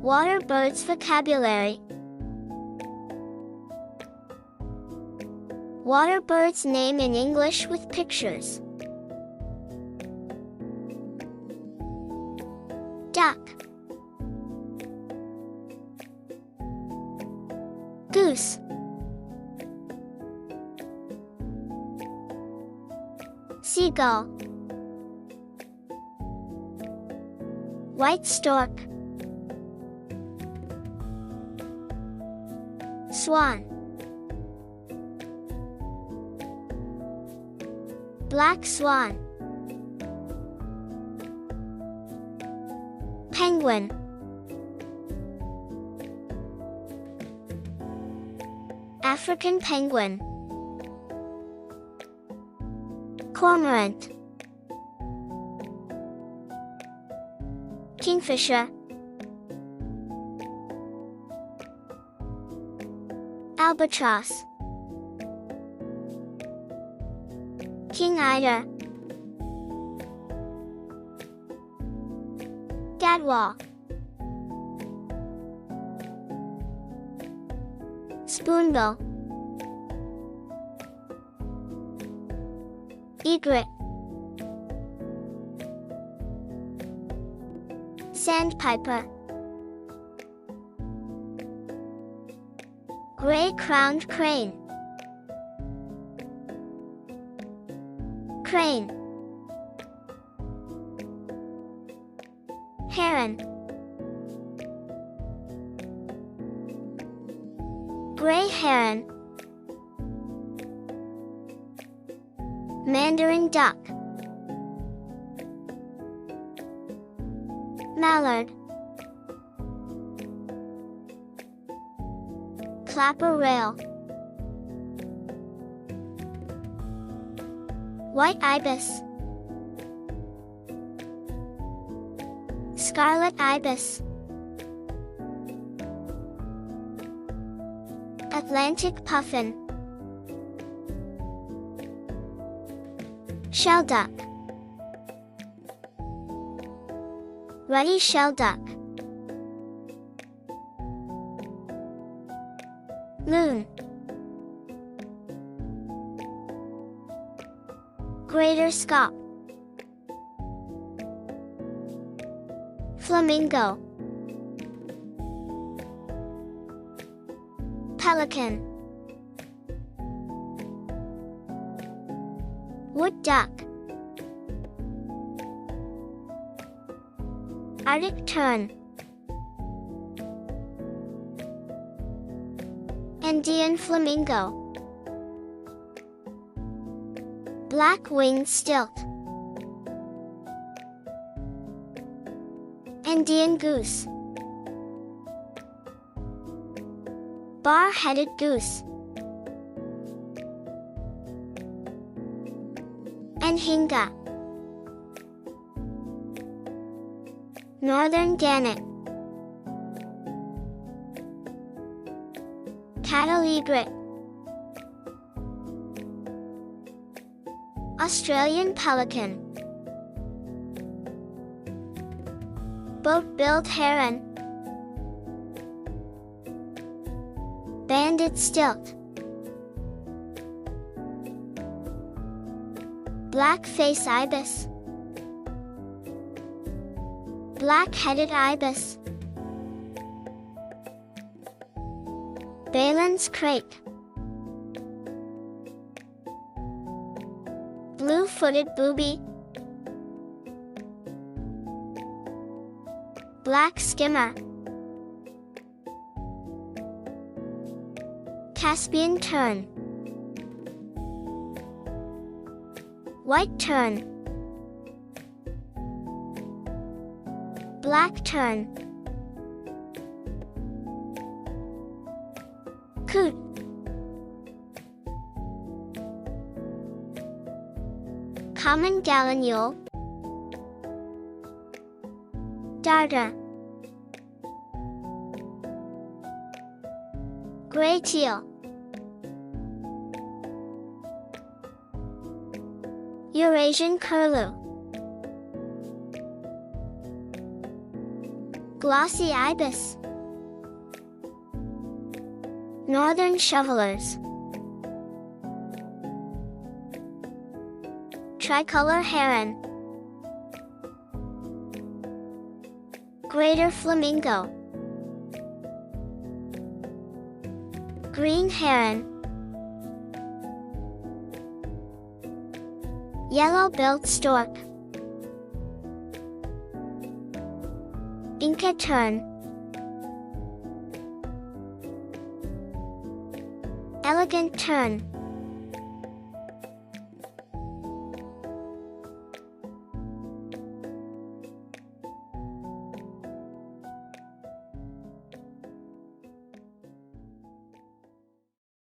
Water birds vocabulary. Water birds name in English with pictures. Duck, goose, seagull, white stork, swan, black swan, penguin, African penguin, cormorant, kingfisher, albatross, king eider, gadwall, spoonbill, egret, sandpiper, gray-crowned crane, crane, heron, gray heron, mandarin duck, mallard, clapper rail, white ibis, scarlet ibis, Atlantic puffin, shelduck, ruddy shelduck, loon, greater scaup, flamingo, pelican, wood duck, Arctic tern, Andean flamingo, black-winged stilt, Andean goose, bar-headed goose, anhinga, northern gannet, cattle egret, Australian pelican, boat-billed heron, banded stilt, black-face ibis, black-headed ibis, Balin's crake, blue-footed booby, black skimmer, Caspian tern, white tern, black tern, coot, common gallinule, darter, gray teal, Eurasian curlew, glossy ibis, northern shovelers, tricolor heron, greater flamingo, green heron, yellow-billed stork, Inca tern, elegant tern,